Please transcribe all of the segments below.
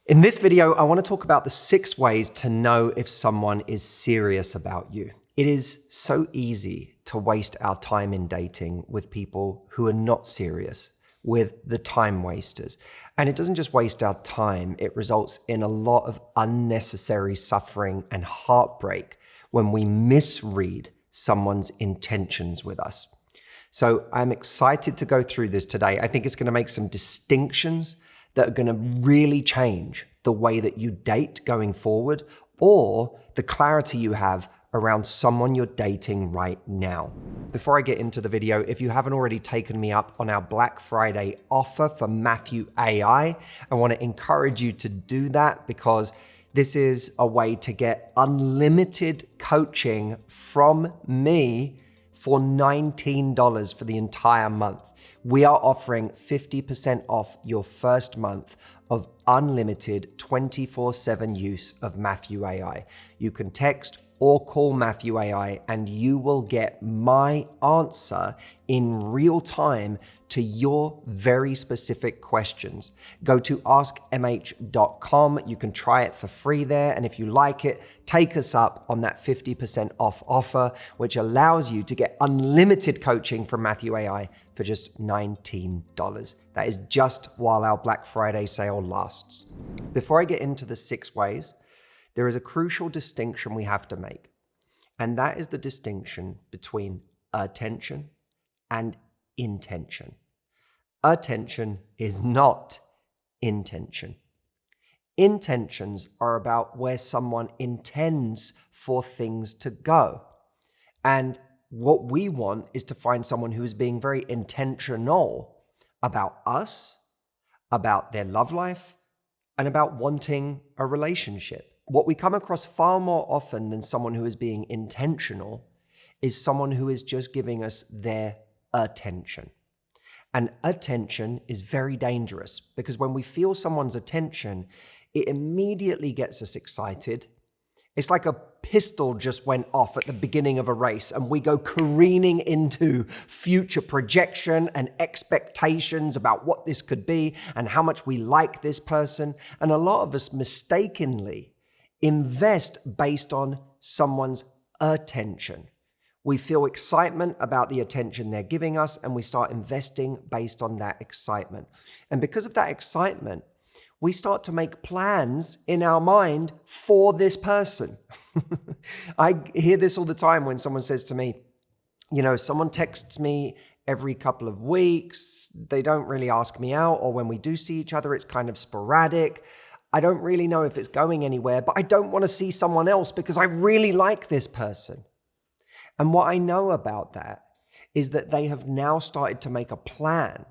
In this video, I want to talk about the 6 ways to know if someone is serious about you. It is so easy to waste our time in dating with people who are not serious, with the time wasters. And it doesn't just waste our time, it results in a lot of unnecessary suffering and heartbreak when we misread someone's intentions with us. So I'm excited to go through this today. I think it's going to make some distinctions that are going to really change the way that you date going forward, or the clarity you have around someone you're dating right now. Before I get into the video, if you haven't already taken me up on our Black Friday offer for Matthew AI, I want to encourage you to do that, because this is a way to get unlimited coaching from me for $19 for the entire month. We are offering 50% off your first month of unlimited 24/7 use of Matthew AI. You can text or call Matthew AI and you will get my answer in real time to your very specific questions. Go to askmh.com. You can try it for free there. And if you like it, take us up on that 50% off offer, which allows you to get unlimited coaching from Matthew AI for just $19. That is just while our Black Friday sale lasts. Before I get into the 6 ways, there is a crucial distinction we have to make, and that is the distinction between attention and intention. Attention is not intention. Intentions are about where someone intends for things to go. And what we want is to find someone who is being very intentional about us, about their love life, and about wanting a relationship. What we come across far more often than someone who is being intentional is someone who is just giving us their attention. And attention is very dangerous, because when we feel someone's attention, it immediately gets us excited. It's like a pistol just went off at the beginning of a race and we go careening into future projection and expectations about what this could be and how much we like this person. And a lot of us mistakenly invest based on someone's attention. We feel excitement about the attention they're giving us, and we start investing based on that excitement. And because of that excitement, we start to make plans in our mind for this person. I hear this all the time when someone says to me, someone texts me every couple of weeks, they don't really ask me out, or when we do see each other, it's kind of sporadic. I don't really know if it's going anywhere, but I don't want to see someone else because I really like this person. And what I know about that is that they have now started to make a plan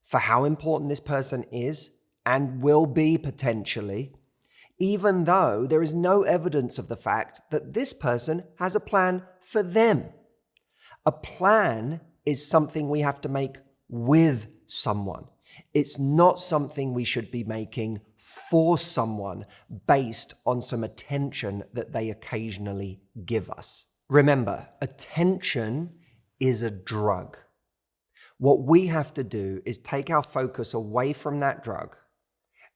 for how important this person is and will be potentially, even though there is no evidence of the fact that this person has a plan for them. A plan is something we have to make with someone. It's not something we should be making for someone based on some attention that they occasionally give us. Remember, attention is a drug. What we have to do is take our focus away from that drug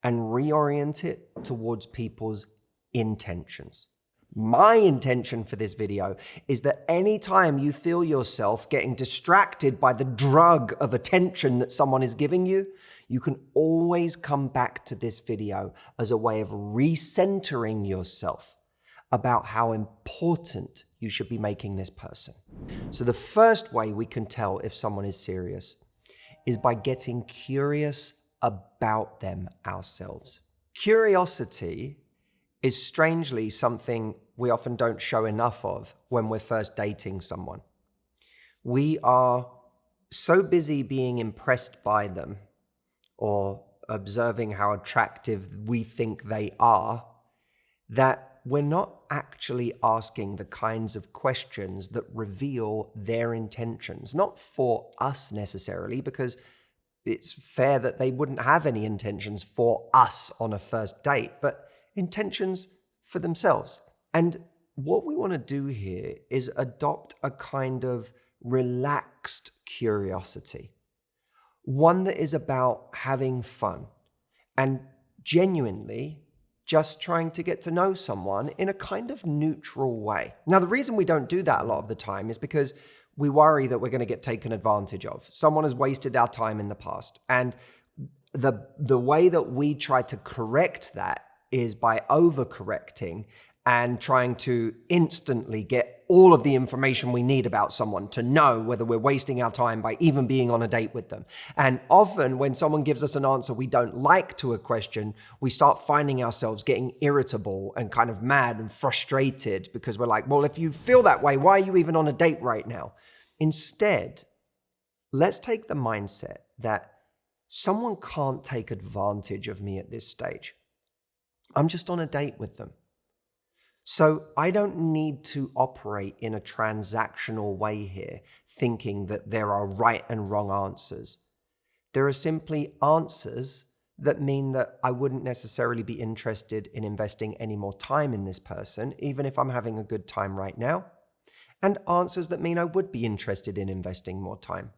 and reorient it towards people's intentions. My intention for this video is that anytime you feel yourself getting distracted by the drug of attention that someone is giving you, you can always come back to this video as a way of recentering yourself about how important you should be making this person. So the first way we can tell if someone is serious is by getting curious about them ourselves. Curiosity is strangely something we often don't show enough of when we're first dating someone. We are so busy being impressed by them or observing how attractive we think they are that we're not actually asking the kinds of questions that reveal their intentions. Not for us necessarily, because it's fair that they wouldn't have any intentions for us on a first date, but intentions for themselves. And what we want to do here is adopt a kind of relaxed curiosity, one that is about having fun and genuinely just trying to get to know someone in a kind of neutral way. Now, the reason we don't do that a lot of the time is because we worry that we're going to get taken advantage of. Someone has wasted our time in the past. And the way that we try to correct that is by overcorrecting and trying to instantly get all of the information we need about someone to know whether we're wasting our time by even being on a date with them. And often when someone gives us an answer we don't like to a question, we start finding ourselves getting irritable and kind of mad and frustrated because we're like, well, if you feel that way, why are you even on a date right now? Instead, let's take the mindset that someone can't take advantage of me at this stage. I'm just on a date with them. So I don't need to operate in a transactional way here, thinking that there are right and wrong answers. There are simply answers that mean that I wouldn't necessarily be interested in investing any more time in this person, even if I'm having a good time right now, and answers that mean I would be interested in investing more time.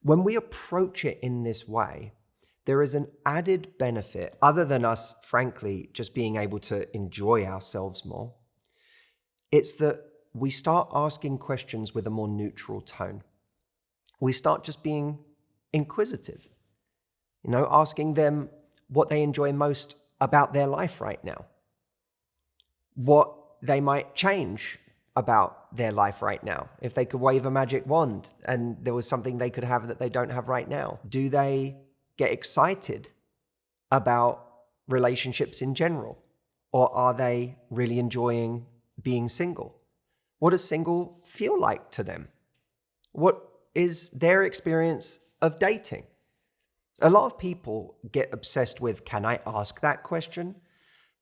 When we approach it in this way, there is an added benefit, other than us, frankly, just being able to enjoy ourselves more. It's that we start asking questions with a more neutral tone. We start just being inquisitive, asking them what they enjoy most about their life right now, what they might change about their life right now. If they could wave a magic wand and there was something they could have that they don't have right now, do they get excited about relationships in general? Or are they really enjoying being single? What does single feel like to them? What is their experience of dating? A lot of people get obsessed with, can I ask that question?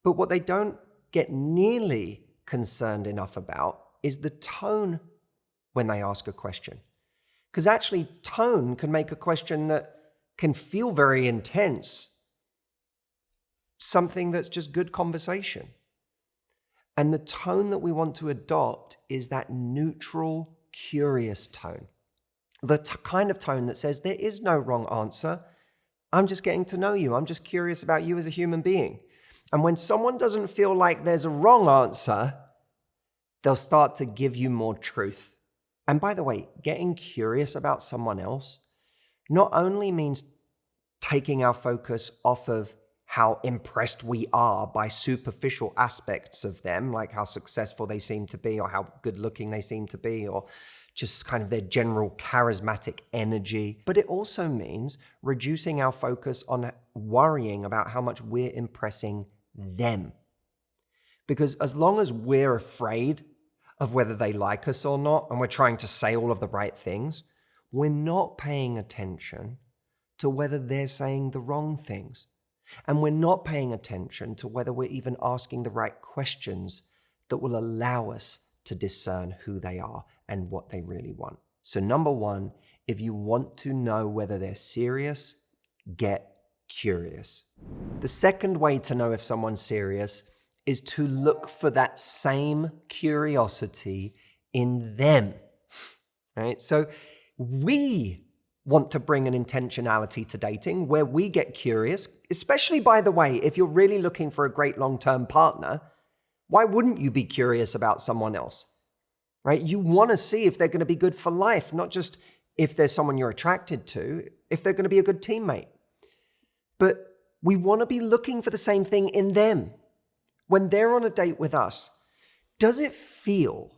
But what they don't get nearly concerned enough about is the tone when they ask a question. Because actually, tone can make a question that can feel very intense something that's just good conversation. And the tone that we want to adopt is that neutral, curious tone. The kind of tone that says there is no wrong answer. I'm just getting to know you. I'm just curious about you as a human being. And when someone doesn't feel like there's a wrong answer, they'll start to give you more truth. And by the way, getting curious about someone else not only means taking our focus off of how impressed we are by superficial aspects of them, like how successful they seem to be or how good looking they seem to be or just kind of their general charismatic energy, but it also means reducing our focus on worrying about how much we're impressing them. Because as long as we're afraid of whether they like us or not, and we're trying to say all of the right things, we're not paying attention to whether they're saying the wrong things. And we're not paying attention to whether we're even asking the right questions that will allow us to discern who they are and what they really want. So number one, if you want to know whether they're serious, get curious. The second way to know if someone's serious is to look for that same curiosity in them, right? So we want to bring an intentionality to dating where we get curious, especially, by the way, if you're really looking for a great long-term partner, why wouldn't you be curious about someone else, right? You want to see if they're going to be good for life, not just if there's someone you're attracted to, if they're going to be a good teammate. But we want to be looking for the same thing in them. When they're on a date with us, does it feel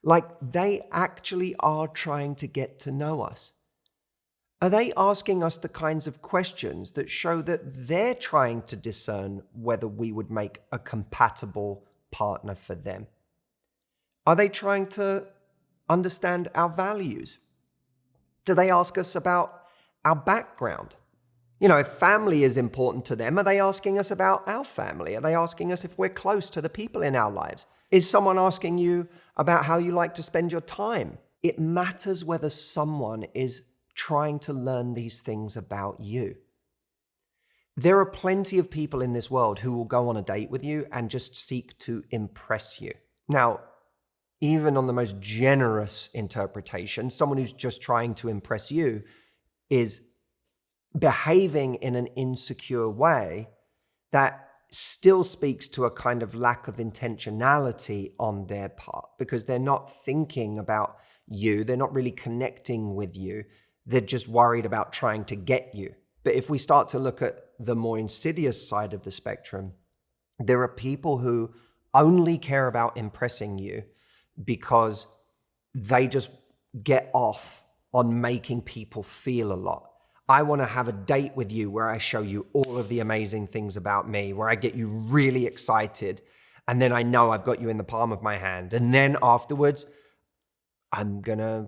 like they actually are trying to get to know us? Are they asking us the kinds of questions that show that they're trying to discern whether we would make a compatible partner for them? Are they trying to understand our values? Do they ask us about our background? If family is important to them, are they asking us about our family? Are they asking us if we're close to the people in our lives? Is someone asking you about how you like to spend your time? It matters whether someone is trying to learn these things about you. There are plenty of people in this world who will go on a date with you and just seek to impress you. Now, even on the most generous interpretation, someone who's just trying to impress you is behaving in an insecure way that still speaks to a kind of lack of intentionality on their part, because they're not thinking about you. They're not really connecting with you. They're just worried about trying to get you. But if we start to look at the more insidious side of the spectrum, there are people who only care about impressing you because they just get off on making people feel a lot. I want to have a date with you where I show you all of the amazing things about me, where I get you really excited, and then I know I've got you in the palm of my hand. And then afterwards, I'm going to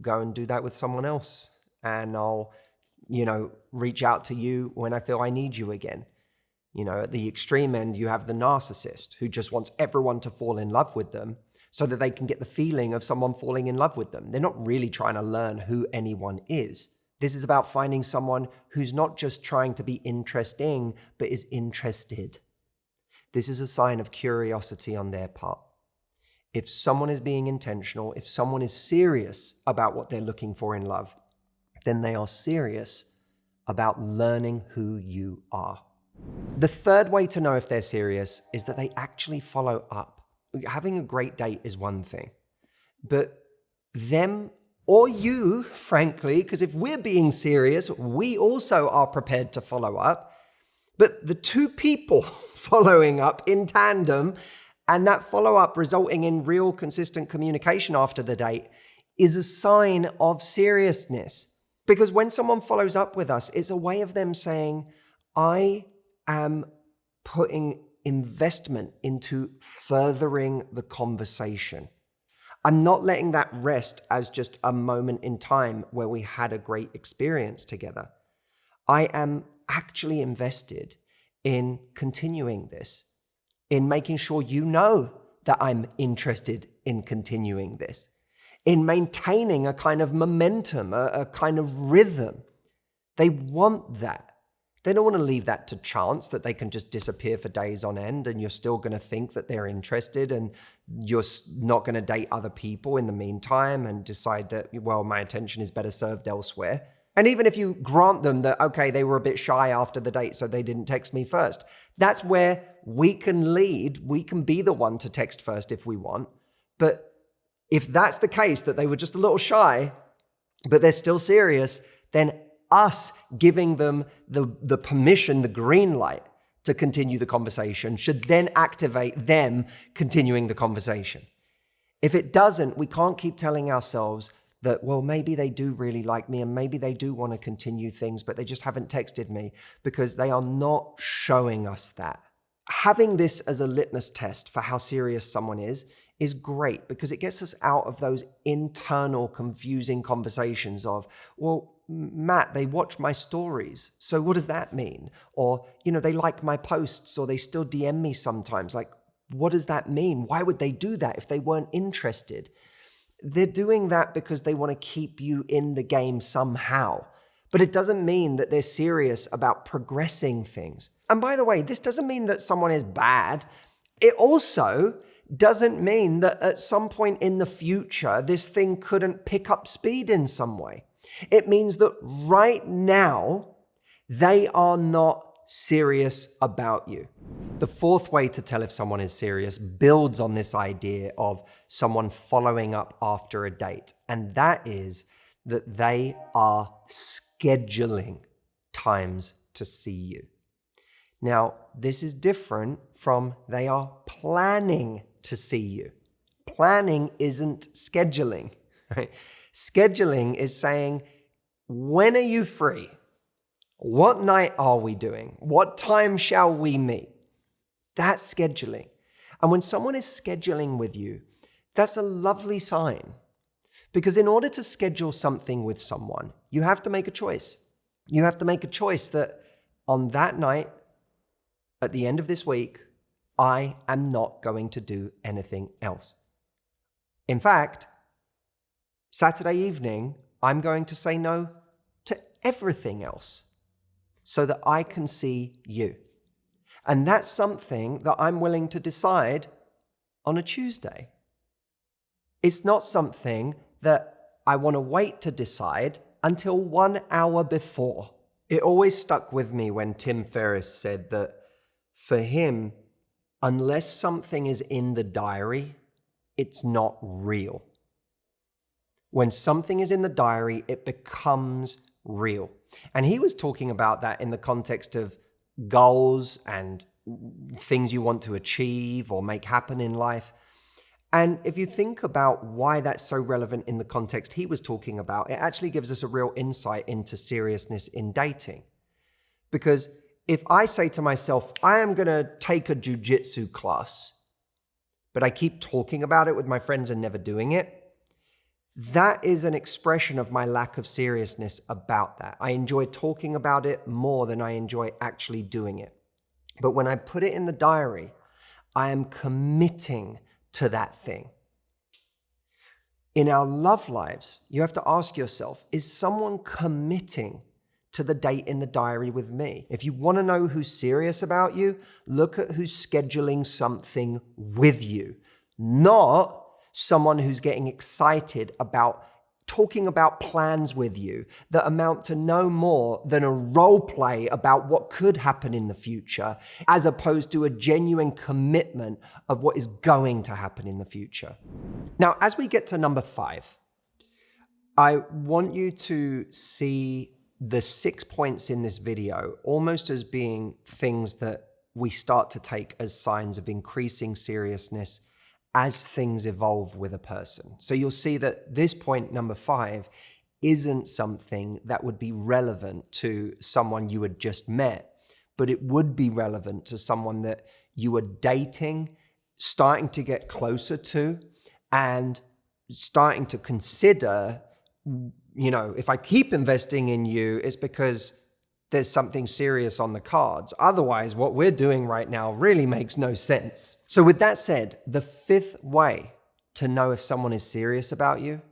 go and do that with someone else. And I'll, reach out to you when I feel I need you again. At the extreme end, you have the narcissist who just wants everyone to fall in love with them so that they can get the feeling of someone falling in love with them. They're not really trying to learn who anyone is. This is about finding someone who's not just trying to be interesting, but is interested. This is a sign of curiosity on their part. If someone is being intentional, if someone is serious about what they're looking for in love, then they are serious about learning who you are. The third way to know if they're serious is that they actually follow up. Having a great date is one thing, but them or you, frankly, because if we're being serious, we also are prepared to follow up. But the two people following up in tandem and that follow-up resulting in real consistent communication after the date is a sign of seriousness. Because when someone follows up with us, it's a way of them saying, I am putting investment into furthering the conversation. I'm not letting that rest as just a moment in time where we had a great experience together. I am actually invested in continuing this, in making sure you know that I'm interested in continuing this, in maintaining a kind of momentum, a kind of rhythm. They want that. They don't want to leave that to chance, that they can just disappear for days on end and you're still going to think that they're interested and you're not going to date other people in the meantime and decide that, well, my attention is better served elsewhere. And even if you grant them that, okay, they were a bit shy after the date, so they didn't text me first, that's where we can lead. We can be the one to text first if we want. But if that's the case, that they were just a little shy, but they're still serious, then us giving them the permission, the green light to continue the conversation should then activate them continuing the conversation. If it doesn't, we can't keep telling ourselves that, well, maybe they do really like me and maybe they do want to continue things, but they just haven't texted me, because they are not showing us that. Having this as a litmus test for how serious someone is great, because it gets us out of those internal confusing conversations of, well, Matt, they watch my stories, so what does that mean? Or, they like my posts, or they still DM me sometimes. Like, what does that mean? Why would they do that if they weren't interested? They're doing that because they want to keep you in the game somehow. But it doesn't mean that they're serious about progressing things. And by the way, this doesn't mean that someone is bad. It also doesn't mean that at some point in the future, this thing couldn't pick up speed in some way. It means that right now, they are not serious about you. The fourth way to tell if someone is serious builds on this idea of someone following up after a date, and that is that they are scheduling times to see you. Now, this is different from they are planning to see you. Planning isn't scheduling, right? Scheduling is saying, when are you free? What night are we doing? What time shall we meet? That's scheduling. And when someone is scheduling with you, that's a lovely sign. Because in order to schedule something with someone, you have to make a choice. You have to make a choice that on that night, at the end of this week, I am not going to do anything else. In fact, Saturday evening, I'm going to say no to everything else so that I can see you. And that's something that I'm willing to decide on a Tuesday. It's not something that I want to wait to decide until 1 hour before. It always stuck with me when Tim Ferriss said that for him, unless something is in the diary, it's not real. When something is in the diary, it becomes real. And he was talking about that in the context of goals and things you want to achieve or make happen in life. And if you think about why that's so relevant in the context he was talking about, it actually gives us a real insight into seriousness in dating. Because if I say to myself, I am going to take a jujitsu class, but I keep talking about it with my friends and never doing it, that is an expression of my lack of seriousness about that. I enjoy talking about it more than I enjoy actually doing it. But when I put it in the diary, I am committing to that thing. In our love lives, you have to ask yourself, is someone committing to the date in the diary with me? If you want to know who's serious about you, look at who's scheduling something with you, not someone who's getting excited about talking about plans with you that amount to no more than a role play about what could happen in the future, as opposed to a genuine commitment of what is going to happen in the future. Now, as we get to number 5, I want you to see the 6 points in this video almost as being things that we start to take as signs of increasing seriousness as things evolve with a person. So you'll see that this point, number 5, isn't something that would be relevant to someone you had just met, but it would be relevant to someone that you were dating, starting to get closer to, and starting to consider, if I keep investing in you, it's because there's something serious on the cards. Otherwise, what we're doing right now really makes no sense. So with that said, the 5th way to know if someone is serious about you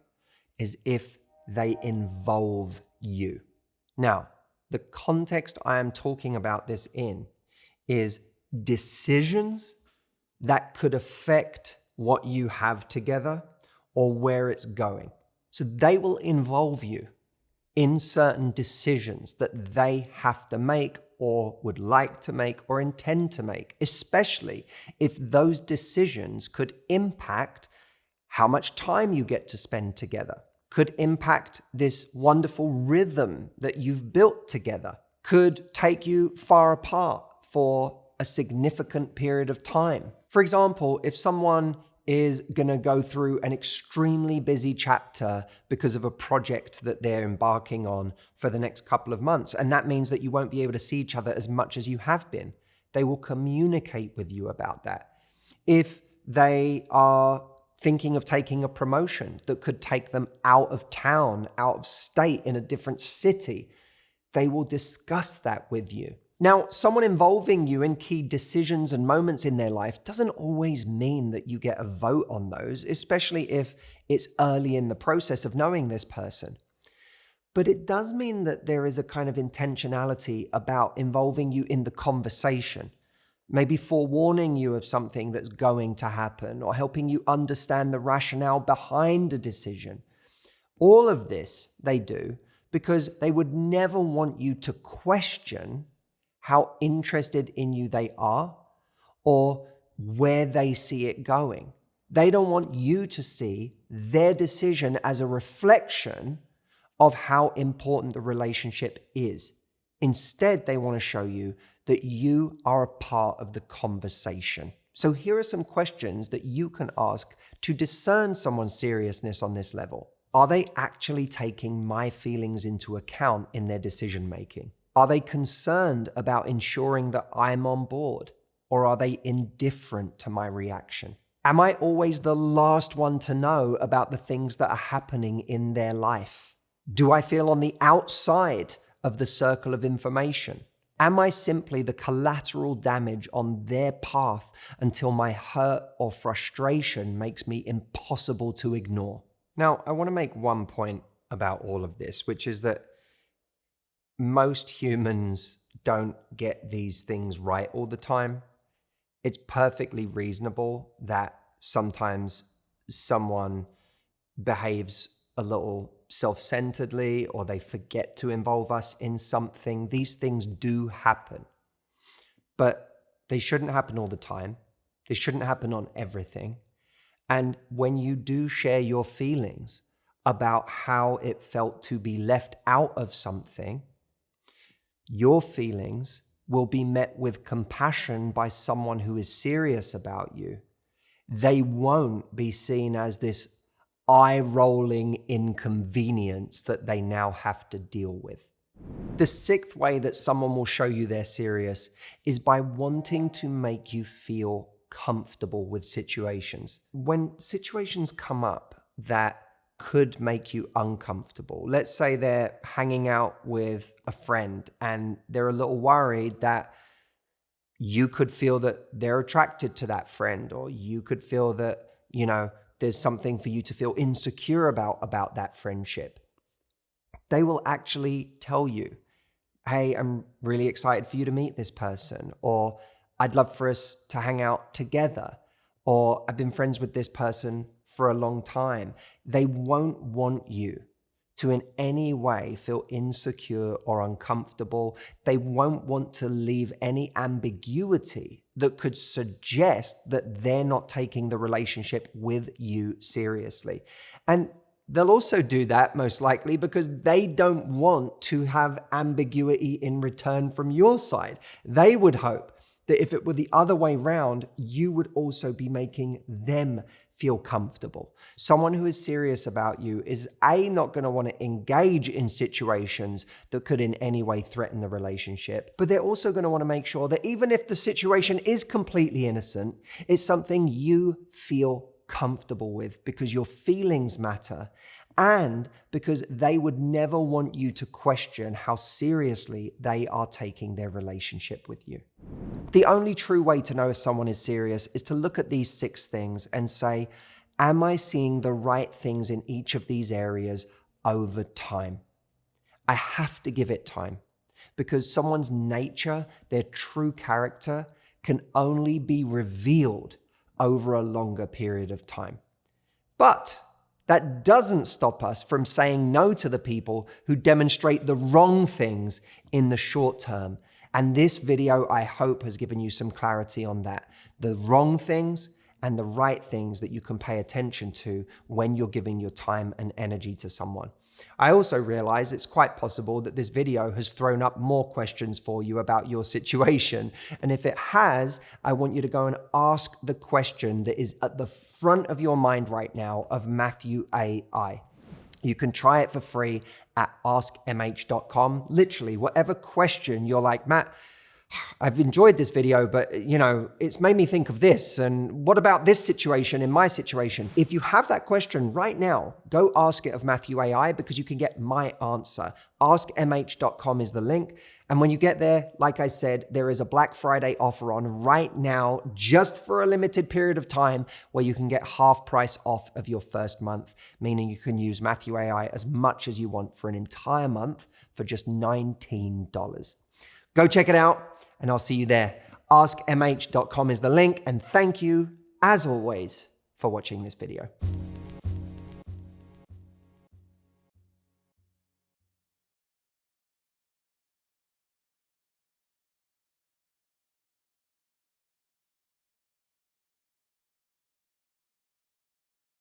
is if they involve you. Now, the context I am talking about this in is decisions that could affect what you have together or where it's going. So they will involve you in certain decisions that they have to make or would like to make or intend to make, especially if those decisions could impact how much time you get to spend together, could impact this wonderful rhythm that you've built together, could take you far apart for a significant period of time. For example, if someone is going to go through an extremely busy chapter because of a project that they're embarking on for the next couple of months, and that means that you won't be able to see each other as much as you have been, they will communicate with you about that. If they are thinking of taking a promotion that could take them out of town, out of state, in a different city, they will discuss that with you. Now, someone involving you in key decisions and moments in their life doesn't always mean that you get a vote on those, especially if it's early in the process of knowing this person. But it does mean that there is a kind of intentionality about involving you in the conversation, maybe forewarning you of something that's going to happen or helping you understand the rationale behind a decision. All of this they do because they would never want you to question how interested in you they are or where they see it going. They don't want you to see their decision as a reflection of how important the relationship is. Instead, they want to show you that you are a part of the conversation. So here are some questions that you can ask to discern someone's seriousness on this level. Are they actually taking my feelings into account in their decision making? Are they concerned about ensuring that I'm on board? Or are they indifferent to my reaction? Am I always the last one to know about the things that are happening in their life? Do I feel on the outside of the circle of information? Am I simply the collateral damage on their path until my hurt or frustration makes me impossible to ignore? Now, I want to make one point about all of this, which is that most humans don't get these things right all the time. It's perfectly reasonable that sometimes someone behaves a little self-centeredly, or they forget to involve us in something. These things do happen, but they shouldn't happen all the time. They shouldn't happen on everything. And when you do share your feelings about how it felt to be left out of something, your feelings will be met with compassion by someone who is serious about you. They won't be seen as this eye-rolling inconvenience that they now have to deal with. The sixth way that someone will show you they're serious is by wanting to make you feel comfortable with situations. When situations come up that could make you uncomfortable, let's say they're hanging out with a friend and they're a little worried that you could feel that they're attracted to that friend, or you could feel that, there's something for you to feel insecure about that friendship. They will actually tell you, hey, I'm really excited for you to meet this person, or I'd love for us to hang out together, or I've been friends with this person for a long time. They won't want you to in any way feel insecure or uncomfortable. They won't want to leave any ambiguity that could suggest that they're not taking the relationship with you seriously. And they'll also do that most likely because they don't want to have ambiguity in return from your side. They would hope that if it were the other way round, you would also be making them feel comfortable. Someone who is serious about you is not going to want to engage in situations that could in any way threaten the relationship, but they're also going to want to make sure that even if the situation is completely innocent, it's something you feel comfortable with because your feelings matter and because they would never want you to question how seriously they are taking their relationship with you. The only true way to know if someone is serious is to look at these 6 things and say, am I seeing the right things in each of these areas over time? I have to give it time because someone's nature, their true character, can only be revealed over a longer period of time. But that doesn't stop us from saying no to the people who demonstrate the wrong things in the short term. And this video, I hope, has given you some clarity on that. The wrong things and the right things that you can pay attention to when you're giving your time and energy to someone. I also realize it's quite possible that this video has thrown up more questions for you about your situation. And if it has, I want you to go and ask the question that is at the front of your mind right now of Matthew AI. You can try it for free at askmh.com. Literally, whatever question you're like, Matt, I've enjoyed this video, but it's made me think of this. And what about this situation in my situation? If you have that question right now, go ask it of Matthew AI because you can get my answer. Askmh.com is the link. And when you get there, like I said, there is a Black Friday offer on right now, just for a limited period of time, where you can get half price off of your first month, meaning you can use Matthew AI as much as you want for an entire month for just $19. Go check it out, and I'll see you there. Askmh.com is the link, and thank you, as always, for watching this video.